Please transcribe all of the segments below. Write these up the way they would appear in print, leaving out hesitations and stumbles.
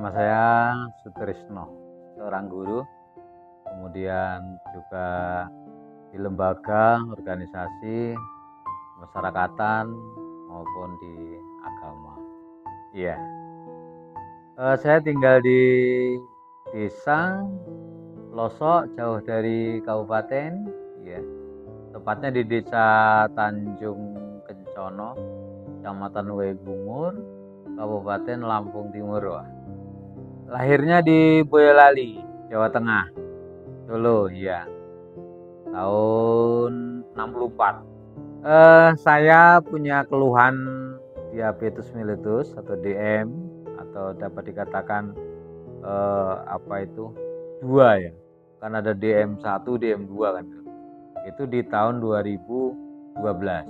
Nama saya Sutrisno, seorang guru, kemudian juga di lembaga, organisasi, masyarakatan maupun di agama. Iya, saya tinggal di desa Losok, jauh dari kabupaten, ya, tepatnya di desa Tanjung Kencono, Kecamatan Wegungur, Kabupaten Lampung Timur. Lahirnya di Boyolali, Jawa Tengah, Solo, ya, tahun 64. Saya punya keluhan diabetes mellitus atau DM, atau dapat dikatakan dua ya, kan ada DM1, DM2 kan, itu di tahun 2012.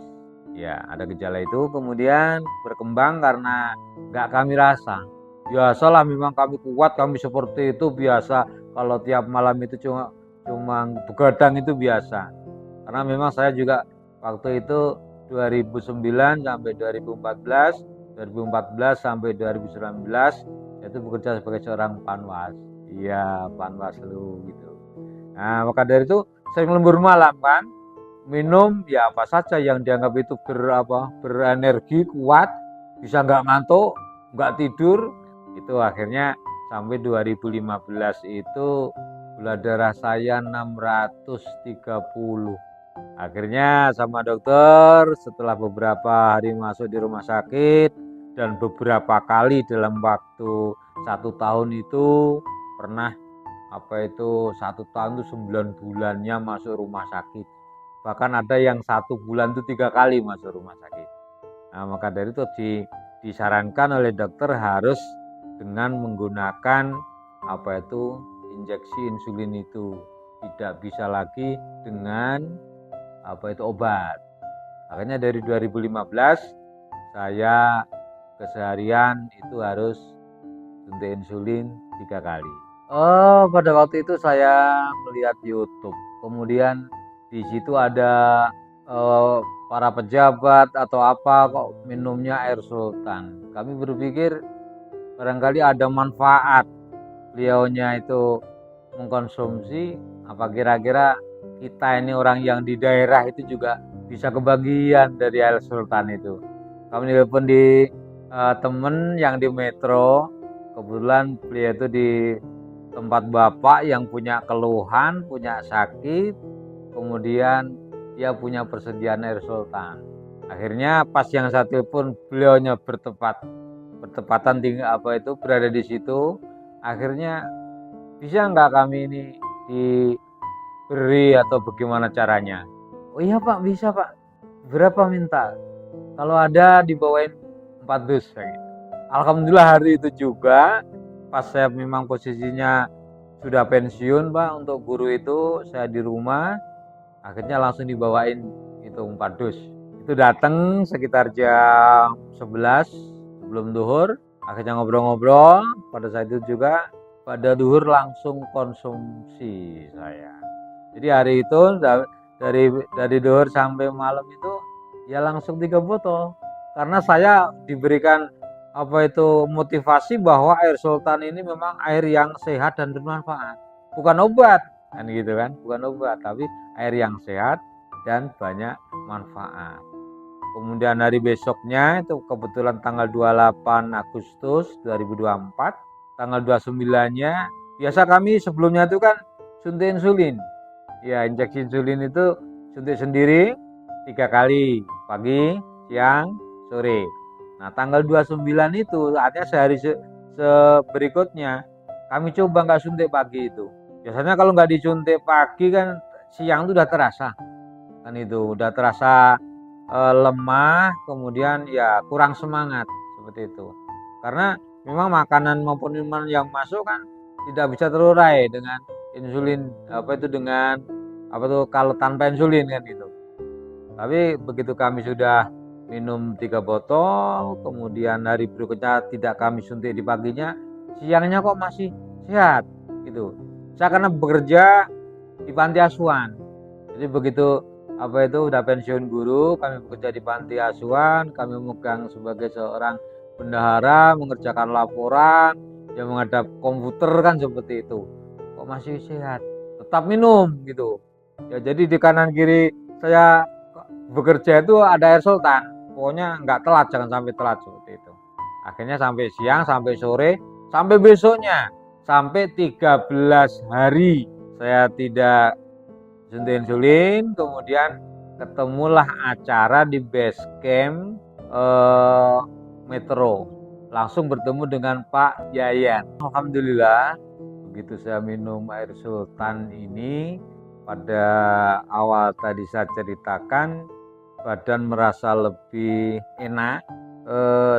Ya, ada gejala itu, kemudian berkembang karena nggak kami rasa. Biasalah, memang kami kuat, kami seperti itu biasa. Kalau tiap malam itu cuma begadang itu biasa. Karena memang saya juga waktu itu 2009 sampai 2014, 2014 sampai 2019 itu bekerja sebagai seorang panwas. Iya, panwaslu gitu. Nah, maka dari itu sering lembur malam kan, minum ya apa saja yang dianggap itu berenergi, kuat, bisa nggak ngantuk, nggak tidur. Itu akhirnya sampai 2015 itu gula darah saya 630. Akhirnya sama dokter, setelah beberapa hari masuk di rumah sakit dan beberapa kali dalam waktu 1 tahun itu pernah 1 tahun itu 9 bulannya masuk rumah sakit. Bahkan ada yang 1 bulan itu 3 kali masuk rumah sakit. Nah, maka dari itu disarankan oleh dokter harus dengan menggunakan injeksi insulin itu, tidak bisa lagi dengan obat. Akhirnya dari 2015 saya keseharian itu harus suntik insulin 3 kali. Pada waktu itu saya melihat YouTube, kemudian di situ ada para pejabat atau apa kok minumnya air sultan. Kami berpikir barangkali ada manfaat beliaunya itu mengkonsumsi, apa kira-kira kita ini orang yang di daerah itu juga bisa kebagian dari air sultan itu. Kami telepon di temen yang di Metro, kebetulan beliau itu di tempat bapak yang punya keluhan, punya sakit, kemudian dia punya persediaan air sultan. Akhirnya pas yang saya telepon, beliaunya bertepatan berada di situ. Akhirnya bisa nggak kami ini diberi atau bagaimana caranya? Oh iya Pak, bisa Pak. Berapa minta? Kalau ada dibawain 4 dus. Alhamdulillah hari itu juga pas saya memang posisinya sudah pensiun Pak, untuk guru itu saya di rumah, akhirnya langsung dibawain itu 4 dus. Itu datang sekitar jam 11 sebelum duhur, akhirnya ngobrol-ngobrol. Pada saat itu juga pada duhur langsung konsumsi saya. Jadi hari itu dari duhur sampai malam itu ya langsung 3 botol. Karena saya diberikan motivasi bahwa air sultan ini memang air yang sehat dan bermanfaat, bukan obat kan gitu kan, bukan obat tapi air yang sehat dan banyak manfaat. Kemudian hari besoknya itu kebetulan tanggal 28 Agustus 2024, tanggal 29-nya biasa kami sebelumnya itu kan suntik insulin. Ya, injeksi insulin itu suntik sendiri 3 kali, pagi, siang, sore. Nah, tanggal 29 itu artinya sehari berikutnya kami coba nggak suntik pagi itu. Biasanya kalau nggak disuntik pagi kan siang itu udah terasa. Kan itu udah terasa lemah, kemudian ya kurang semangat seperti itu. Karena memang makanan maupun minuman yang masuk kan tidak bisa terurai dengan insulin kalau tanpa insulin kan gitu. Tapi begitu kami sudah minum 3 botol, kemudian hari berikutnya tidak kami suntik di paginya, siangnya kok masih sehat gitu. Saya karena bekerja di panti asuhan, jadi begitu udah pensiun guru, kami bekerja di panti asuhan, kami memegang sebagai seorang bendahara, mengerjakan laporan ya menghadap komputer kan seperti itu. Kok masih sehat? Tetap minum gitu. Ya jadi di kanan kiri saya bekerja itu ada air sultan. Pokoknya nggak telat, jangan sampai telat seperti itu. Akhirnya sampai siang, sampai sore, sampai besoknya, sampai 13 hari saya tidak suntik insulin. Kemudian ketemulah acara di base camp Metro. Langsung bertemu dengan Pak Yayan. Alhamdulillah, begitu saya minum air sultan ini, pada awal tadi saya ceritakan, badan merasa lebih enak.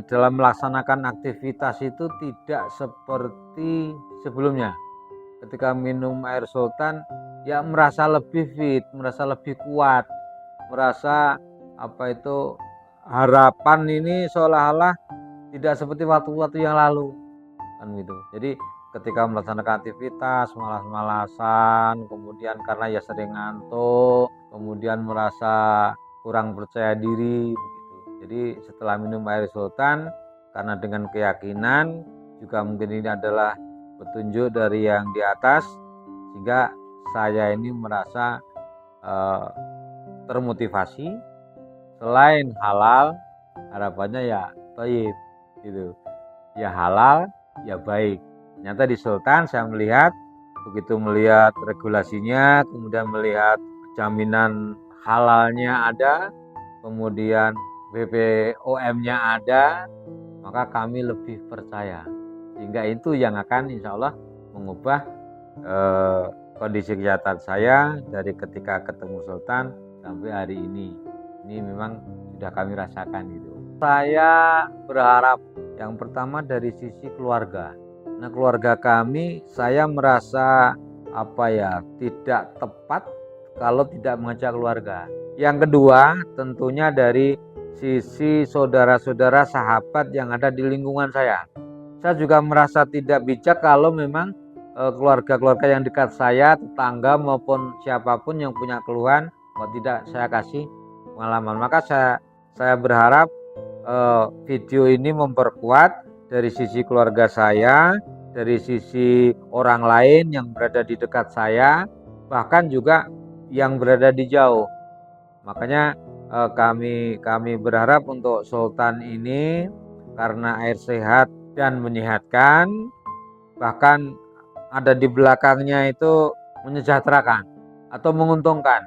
Dalam melaksanakan aktivitas itu tidak seperti sebelumnya. Ketika minum air sultan, ya merasa lebih fit, merasa lebih kuat, merasa harapan ini seolah-olah tidak seperti waktu-waktu yang lalu kan gitu. Jadi ketika melaksanakan aktivitas malas-malasan, kemudian karena ya sering ngantuk, kemudian merasa kurang percaya diri begitu. Jadi setelah minum air sultan, karena dengan keyakinan juga mungkin ini adalah petunjuk dari yang di atas, sehingga saya ini merasa termotivasi. Selain halal, harapannya ya thayyib gitu, ya halal ya baik. Ternyata di Sultan saya melihat, begitu melihat regulasinya, kemudian melihat jaminan halalnya ada, kemudian BPOM-nya ada, maka kami lebih percaya. Sehingga itu yang akan insya Allah mengubah kondisi kesehatan saya dari ketika ketemu Sultan sampai hari ini. Ini memang sudah kami rasakan gitu. Saya berharap yang pertama dari sisi keluarga. Nah, keluarga kami, saya merasa tidak tepat kalau tidak mengajak keluarga. Yang kedua, tentunya dari sisi saudara-saudara sahabat yang ada di lingkungan saya. Saya juga merasa tidak bijak kalau memang keluarga-keluarga yang dekat saya, tetangga maupun siapapun yang punya keluhan, kok tidak saya kasih pengalaman. Maka saya berharap video ini memperkuat dari sisi keluarga saya, dari sisi orang lain yang berada di dekat saya, bahkan juga yang berada di jauh. Makanya kami berharap untuk Sultan ini, karena air sehat dan menyehatkan, bahkan ada di belakangnya itu menyejahterakan atau menguntungkan.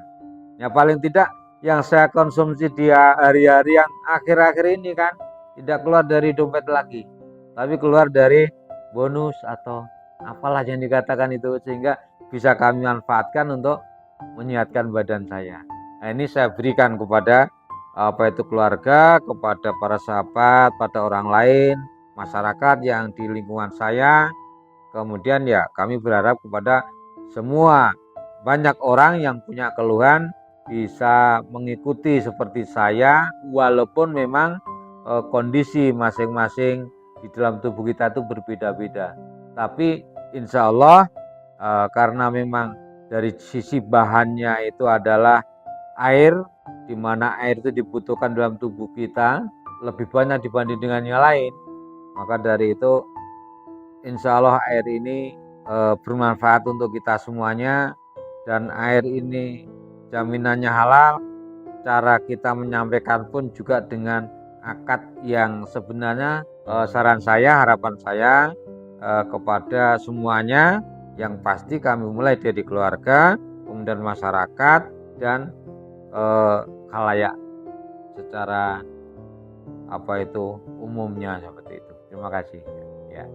Ya paling tidak yang saya konsumsi di hari-hari yang akhir-akhir ini kan tidak keluar dari dompet lagi, tapi keluar dari bonus atau apalah yang dikatakan itu, sehingga bisa kami manfaatkan untuk menyehatkan badan saya. Nah, ini saya berikan kepada keluarga, kepada para sahabat, pada orang lain, masyarakat yang di lingkungan saya. Kemudian ya kami berharap kepada semua banyak orang yang punya keluhan bisa mengikuti seperti saya, walaupun memang kondisi masing-masing di dalam tubuh kita itu berbeda-beda. Tapi insya Allah karena memang dari sisi bahannya itu adalah air, di mana air itu dibutuhkan dalam tubuh kita lebih banyak dibanding dengan yang lain. Maka dari itu insya Allah air ini bermanfaat untuk kita semuanya, dan air ini jaminannya halal. Cara kita menyampaikan pun juga dengan akad yang sebenarnya. Saran saya, harapan saya kepada semuanya, yang pasti kami mulai dari keluarga, kemudian masyarakat, dan khalayak secara umumnya seperti itu. Terima kasih ya.